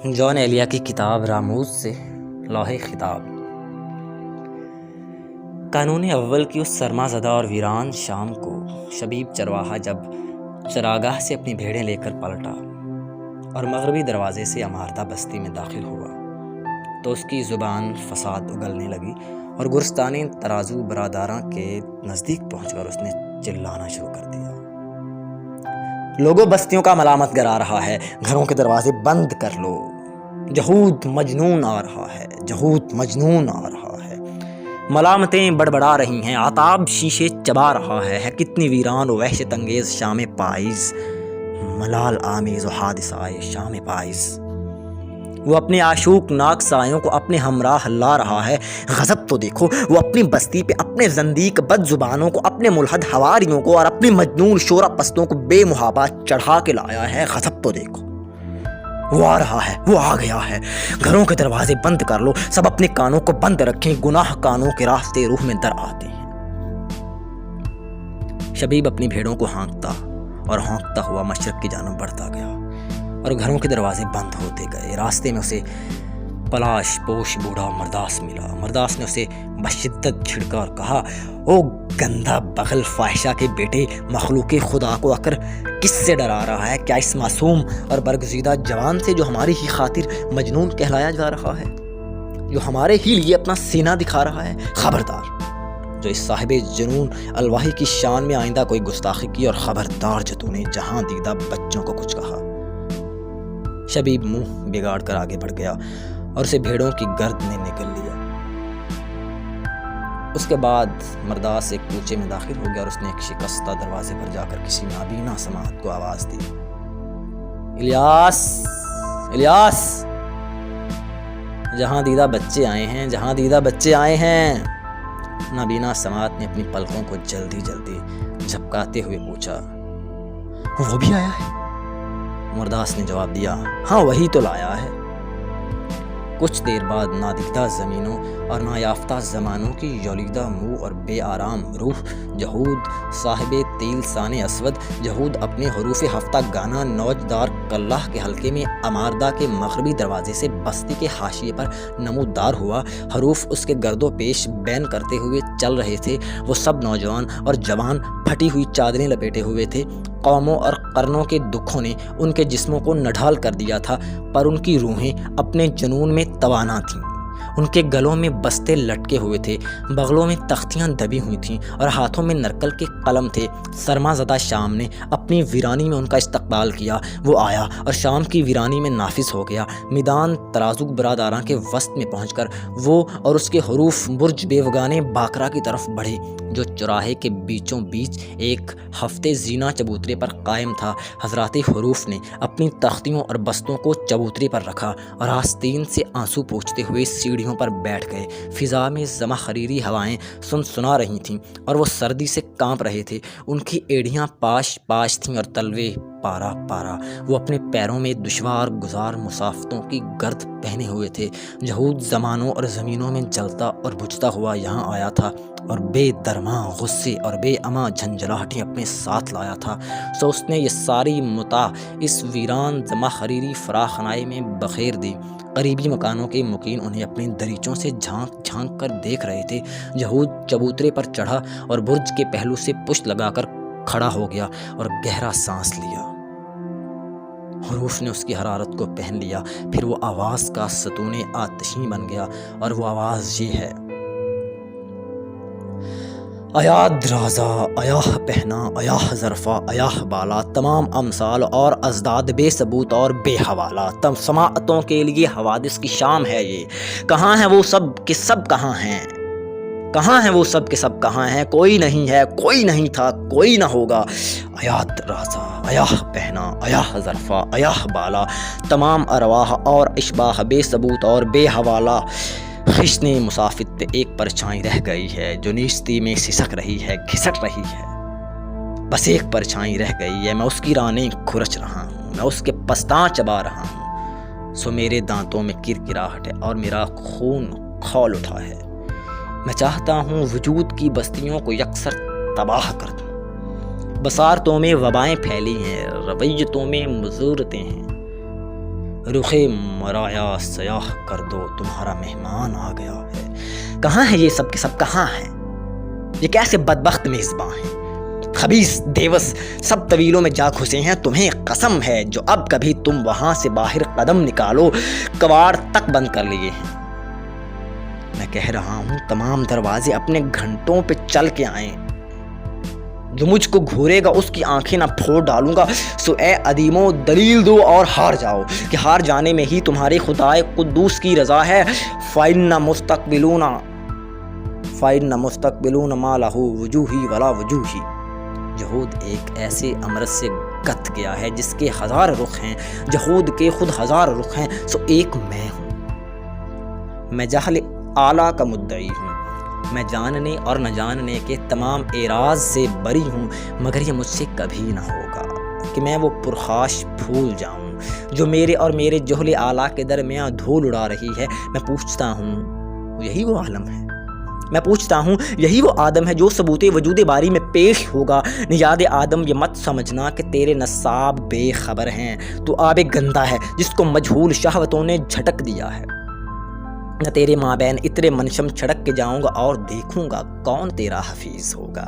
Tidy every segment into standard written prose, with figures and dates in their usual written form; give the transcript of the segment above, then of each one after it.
جون ایلیا کی کتاب راموز سے لوح خطاب۔ قانون اول کی اس سرما زدہ اور ویران شام کو شبیب چرواہا جب چراگاہ سے اپنی بھیڑیں لے کر پلٹا اور مغربی دروازے سے اماردہ بستی میں داخل ہوا تو اس کی زبان فساد اگلنے لگی اور گرستانی ترازو برادراں کے نزدیک پہنچ کر اس نے چلانا شروع کر دیا۔ لوگوں بستیوں کا ملامت گرا رہا ہے، گھروں کے دروازے بند کر لو، جہود مجنون آ رہا ہے، جہود مجنون آ رہا ہے، ملامتیں بڑبڑا رہی ہیں، آتاب شیشے چبا رہا ہے کتنی ویران و وحشت انگیز شام پائیز، ملال آمیز و حادثہ شام پائیز۔ وہ اپنے عاشوق ناک سایوں کو اپنے ہمراہ لا رہا ہے، غضب تو دیکھو، وہ اپنی بستی پہ اپنے زندیق بد زبانوں کو، اپنے ملحد حواریوں کو اور اپنی مجنون شورا پستوں کو بے محابہ چڑھا کے لایا ہے، غضب تو دیکھو۔ وہ آ رہا ہے، وہ آ گیا ہے، گھروں کے دروازے بند کر لو، سب اپنے کانوں کو بند رکھیں، گناہ کانوں کے راستے روح میں در آتے ہیں۔ شبیب اپنی بھیڑوں کو ہانکتا اور ہانکتا ہوا مشرق کی جانب بڑھتا گیا اور گھروں کے دروازے بند ہوتے گئے۔ راستے میں اسے پلاش پوش بوڑھا مرداس ملا۔ مرداس نے اسے بشدت جھڑکا اور کہا، او گندھا بغل فاحشہ کے بیٹے، مخلوق خدا کو اکر کس سے ڈرا رہا ہے؟ کیا اس معصوم اور برگزیدہ جوان سے جو ہماری ہی خاطر مجنون کہلایا جا رہا ہے، جو ہمارے ہی لیے اپنا سینہ دکھا رہا ہے؟ خبردار جو اس صاحب جنون الواحی کی شان میں آئندہ کوئی گستاخی کی، اور خبردار جو تو نے جہاں دیدہ بچوں کو کچھ کہا۔ شبیب منہ بگاڑ کر آگے بڑھ گیا اور اسے بھیڑوں کی گرد نے نگل لیا۔ اس کے بعد مرداس ایک کوچے میں داخل ہو گیا اور اس نے ایک شکستہ دروازے پر جا کر کسی نابینا سماعت کو آواز دی، الیاس، الیاس، جہاں دیدہ بچے آئے ہیں، جہاں دیدہ بچے آئے ہیں۔ نابینا سماعت نے اپنی پلکوں کو جلدی جلدی جھپکاتے ہوئے پوچھا، وہ بھی آیا ہے؟ مرداس نے جواب دیا، ہاں وہی تو لایا ہے۔ کچھ دیر بعد نادیدہ زمینوں اور نایافتہ زمانوں کی یولیدہ منہ اور بے آرام روح جہود صاحب تیل سان اسود، جہود اپنے حروف ہفتہ گانا نوجدار کلّہ کے حلقے میں اماردہ کے مغربی دروازے سے بستی کے حاشیے پر نمودار ہوا۔ حروف اس کے گرد و پیش بین کرتے ہوئے چل رہے تھے۔ وہ سب نوجوان اور جوان پھٹی ہوئی چادریں لپیٹے ہوئے تھے۔ قوموں اور قرنوں کے دکھوں نے ان کے جسموں کو نڈھال کر دیا تھا، پر ان کی روحیں اپنے جنون میں توانا تھیں۔ ان کے گلوں میں بستے لٹکے ہوئے تھے، بغلوں میں تختیاں دبی ہوئی تھیں اور ہاتھوں میں نرکل کے قلم تھے۔ سرما زدہ شام نے اپنی ویرانی میں ان کا استقبال کیا۔ وہ آیا اور شام کی ویرانی میں نافذ ہو گیا۔ میدان ترازو برادراں کے وسط میں پہنچ کر وہ اور اس کے حروف برج بیوگانے باکرا کی طرف بڑھے، جو چوراہے کے بیچوں بیچ ایک ہفتے زینہ چبوترے پر قائم تھا۔ حضرات حروف نے اپنی تختیوں اور بستوں کو چبوترے پر رکھا اور آستین سے آنسو پوچھتے ہوئے سیڑھیوں پر بیٹھ گئے۔ فضا میں زمخریری ہوائیں سنا رہی تھیں اور وہ سردی سے کانپ رہے تھے۔ ان کی ایڑیاں پاش پاش تھیں اور تلوے پارا پارا۔ وہ اپنے پیروں میں دشوار گزار مسافتوں کی گرد پہنے ہوئے تھے۔ جہود زمانوں اور زمینوں میں جلتا اور بجھتا ہوا یہاں آیا تھا اور بے درماں غصے اور بے اما جھنجھلاہٹیں اپنے ساتھ لایا تھا۔ سو اس نے یہ ساری متاع اس ویران زمخریری فراخانہ میں بخیر دی۔ قریبی مکانوں کے مقیم انہیں اپنے دریچوں سے جھانک جھانک کر دیکھ رہے تھے۔ جہود چبوترے پر چڑھا اور برج کے پہلو سے پشت لگا کر کھڑا ہو گیا اور گہرا سانس لیا۔ حروف نے اس کی حرارت کو پہن لیا۔ پھر وہ آواز کا ستون آتشیں بن گیا اور وہ آواز یہ ہے، ایا درازا، ایا پہنا، ایا ظرفا، ایا بالا، تمام امثال اور ازداد بے ثبوت اور بے حوالہ، سماعتوں کے لیے حوادث کی شام ہے یہ۔ کہاں ہیں وہ سب کہ سب کہاں ہیں؟ کہاں ہیں وہ سب کہ سب کہاں ہیں؟ کوئی نہیں ہے، کوئی نہیں تھا، کوئی نہ ہوگا۔ ایا درازا، ایا پہنا، ایا ظرفا، ایا بالا، تمام ارواح اور اشباح بے ثبوت اور بے حوالہ۔ خشن مسافت پہ ایک پرچھائی رہ گئی ہے جو نیستی میں سسک رہی ہے، گھسٹ رہی ہے۔ بس ایک پرچھائی رہ گئی ہے، میں اس کی رانیں کھرچ رہا ہوں، میں اس کے پستاں چبا رہا ہوں۔ سو میرے دانتوں میں کرکراہٹ ہے اور میرا خون کھول اٹھا ہے۔ میں چاہتا ہوں وجود کی بستیوں کو یکسر تباہ کر دوں۔ بصارتوں میں وبائیں پھیلی ہیں، رویتوں میں مضرتیں ہیں، رخ مرایا سیاہ کر دو، تمہارا مہمان آ گیا ہے۔ کہاں ہے یہ سب کے سب، کہاں ہیں یہ کیسے بدبخت میزباں ہیں؟ خبیث دیوس سب طویلوں میں جا گھسے ہیں، تمہیں قسم ہے جو اب کبھی تم وہاں سے باہر قدم نکالو، کواڑ تک بند کر لیے ہیں۔ میں کہہ رہا ہوں تمام دروازے اپنے گھنٹوں پہ چل کے آئیں، جو مجھ کو گھورے گا اس کی آنکھیں نہ پھوڑ ڈالوں گا۔ سو اے ادیمو دلیل دو اور ہار جاؤ، کہ ہار جانے میں ہی تمہارے خدائے قدوس کی رضا ہے۔ فَإِنَّ مُسْتَقْبِلُونَ مَا لَهُ وُجُوهِ وَلَا وُجُوهِ۔ جہود ایک ایسے امرت سے گت گیا ہے جس کے ہزار رخ ہیں، جہود کے خود ہزار رخ ہیں، سو ایک میں ہوں۔ میں جہل اعلیٰ کا مدعی ہوں، میں جاننے اور نہ جاننے کے تمام اعراض سے بری ہوں، مگر یہ مجھ سے کبھی نہ ہوگا کہ میں وہ پرخاش بھول جاؤں جو میرے اور میرے جہل اعلیٰ کے درمیان دھول اڑا رہی ہے۔ میں پوچھتا ہوں یہی وہ عالم ہے، میں پوچھتا ہوں یہی وہ آدم ہے جو ثبوت وجود باری میں پیش ہوگا۔ نژاد آدم یہ مت سمجھنا کہ تیرے نصاب بے خبر ہیں، تو آب گندا ہے جس کو مجہول شہوتوں نے جھٹک دیا ہے۔ نہ تیرے مابین اترے منشم چھڑک کے جاؤں گا اور دیکھوں گا کون تیرا حفیظ ہوگا۔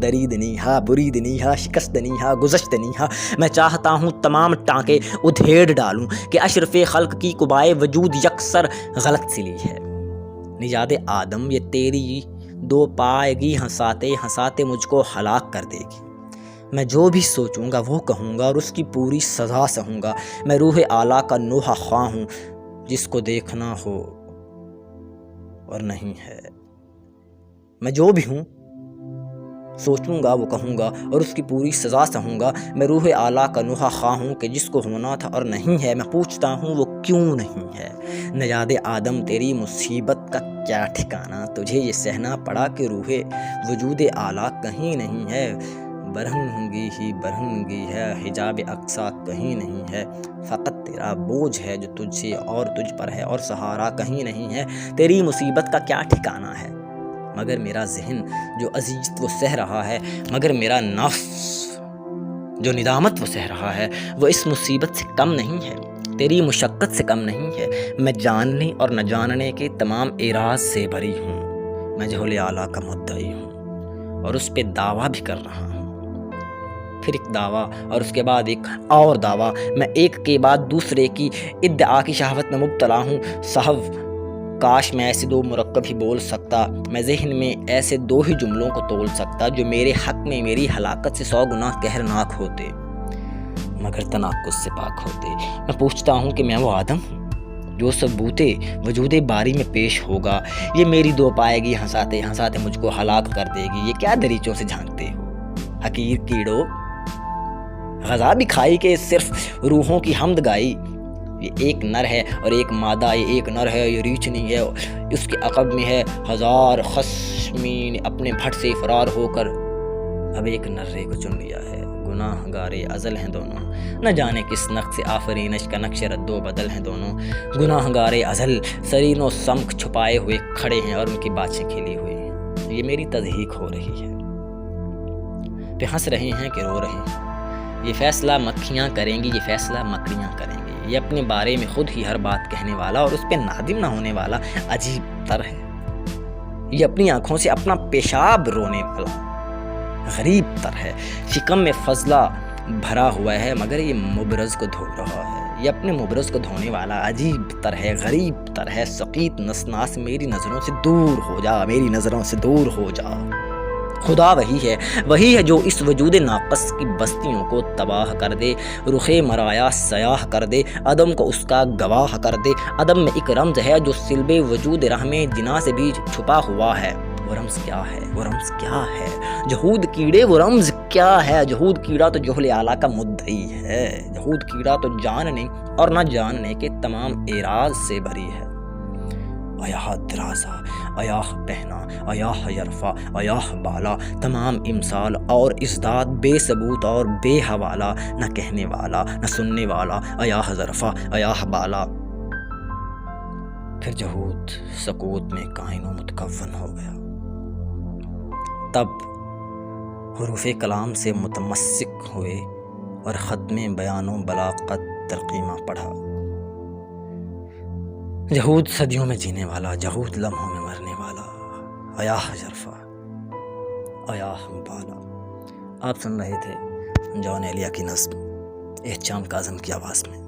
درید نیہا، برید نیہا، شکست نیہا، گزشت نیہا، میں چاہتا ہوں تمام ٹانکے ادھیڑ ڈالوں کہ اشرف خلق کی قبائے وجود یکسر غلط سلی ہے۔ نژاد آدم یہ تیری دو پائے گی ہنساتے ہنساتے مجھ کو ہلاک کر دے گی۔ میں جو بھی سوچوں گا وہ کہوں گا اور اس کی پوری سزا سہوں گا۔ میں روح اعلیٰ کا نوحہ خواہ ہوں، جس کو دیکھنا ہو اور نہیں ہے۔ میں جو بھی ہوں سوچوں گا وہ کہوں گا اور اس کی پوری سزا سہوں گا۔ میں روح اعلیٰ کا نوحہ خواہ ہوں کہ جس کو ہونا تھا اور نہیں ہے۔ میں پوچھتا ہوں وہ کیوں نہیں ہے۔ نژاد آدم تیری مصیبت کا کیا ٹھکانہ، تجھے یہ سہنا پڑا کہ روح وجود اعلیٰ کہیں نہیں ہے۔ برہنگی ہی برہنگی ہے، حجاب اقصیٰ کہیں نہیں ہے، فقط تیرا بوجھ ہے جو تجھ سے اور تجھ پر ہے، اور سہارا کہیں نہیں ہے۔ تیری مصیبت کا کیا ٹھکانہ ہے، مگر میرا ذہن جو اذیت وہ سہ رہا ہے، مگر میرا نفس جو ندامت وہ سہ رہا ہے، وہ اس مصیبت سے کم نہیں ہے، تیری مشقت سے کم نہیں ہے۔ میں جاننے اور نہ جاننے کے تمام اعراض سے بری ہوں، میں جہل اعلیٰ کا مدعی ہوں اور اس پہ دعویٰ بھی کر رہا ہوں، پھر ایک دعویٰ اور اس کے بعد ایک اور دعویٰ۔ میں ایک کے بعد دوسرے کی ادعا کی شہوت میں مبتلا ہوں۔ صاحب کاش میں ایسے دو مرکب ہی بول سکتا، میں ذہن میں ایسے دو ہی جملوں کو تول سکتا جو میرے حق میں میری ہلاکت سے 100 گنا قہرناک ہوتے، مگر تناقض سے پاک ہوتے۔ میں پوچھتا ہوں کہ میں وہ آدم ہوں جو ثبوت وجود باری میں پیش ہوگا۔ یہ میری دو پائے گی ہنساتے ہنساتے مجھ کو ہلاک کر دے گی۔ یہ کیا دریچوں سے جھانکتے ہو حقیر کیڑو، غذا بھی کھائی کہ صرف روحوں کی حمد گائی۔ یہ ایک نر ہے اور ایک مادہ، یہ ایک نر ہے یہ ریچھ نہیں ہے، اس کے عقب میں ہے 1000 خصمین، اپنے بھٹ سے فرار ہو کر اب ایک نرے کو چن لیا ہے۔ گناہ گارے ازل ہیں دونوں، نہ جانے کس نقش سے آفرینش کا نقش رد و بدل ہیں دونوں۔ گناہ گارے ازل سرین و سمکھ چھپائے ہوئے کھڑے ہیں اور ان کی باتیں کھلی ہوئی ہیں۔ یہ میری تضحیق ہو رہی ہے، پہ ہنس رہے ہیں کہ رو رہے ہیں۔ یہ فیصلہ مکھیاں کریں گی، یہ فیصلہ مکڑیاں کریں گی۔ یہ اپنے بارے میں خود ہی ہر بات کہنے والا اور اس پہ نادم نہ ہونے والا عجیب تر ہے۔ یہ اپنی آنکھوں سے اپنا پیشاب رونے والا غریب تر ہے۔ شکم میں فضلہ بھرا ہوا ہے مگر یہ مبرز کو دھو رہا ہے۔ یہ اپنے مبرز کو دھونے والا عجیب تر ہے، غریب تر ہے۔ سقیط نسناس میری نظروں سے دور ہو جا، میری نظروں سے دور ہو جا۔ خدا وہی ہے جو اس وجود ناقص کی بستیوں کو تباہ کر دے، رخ مرایا سیاہ کر دے، عدم کو اس کا گواہ کر دے۔ عدم میں ایک رمز ہے جو صلب وجود رحم جنا سے بھی چھپا ہوا ہے۔ وہ رمز کیا ہے؟ وہ رمز کیا ہے؟ جہود کیڑے وہ رمز کیا ہے؟ جہود کیڑا تو جہل اعلیٰ کا مدعی ہے، جہود کیڑا تو جاننے اور نہ جاننے کے تمام اعراض سے بری ہے۔ ایاہ درازہ، ایاہ پہنا، ایاہ یرفع، ایاہ بالا، تمام امثال اور ازداد بے ثبوت اور بے حوالہ، نہ کہنے والا نہ سننے والا۔ ایاہ ظرفہ، ایاہ بالا۔ پھر جہود سکوت میں کائن و متکون ہو گیا۔ تب حروف کلام سے متمسک ہوئے اور ختم بیان و بلاغت ترقیمہ پڑھا۔ یہود صدیوں میں جینے والا، یہود لمحوں میں مرنے والا، ایاہ جرفا ایاہ بالا. آپ سن رہے تھے جان ایلیا کی نظم احتشام کاظم کی آواز میں.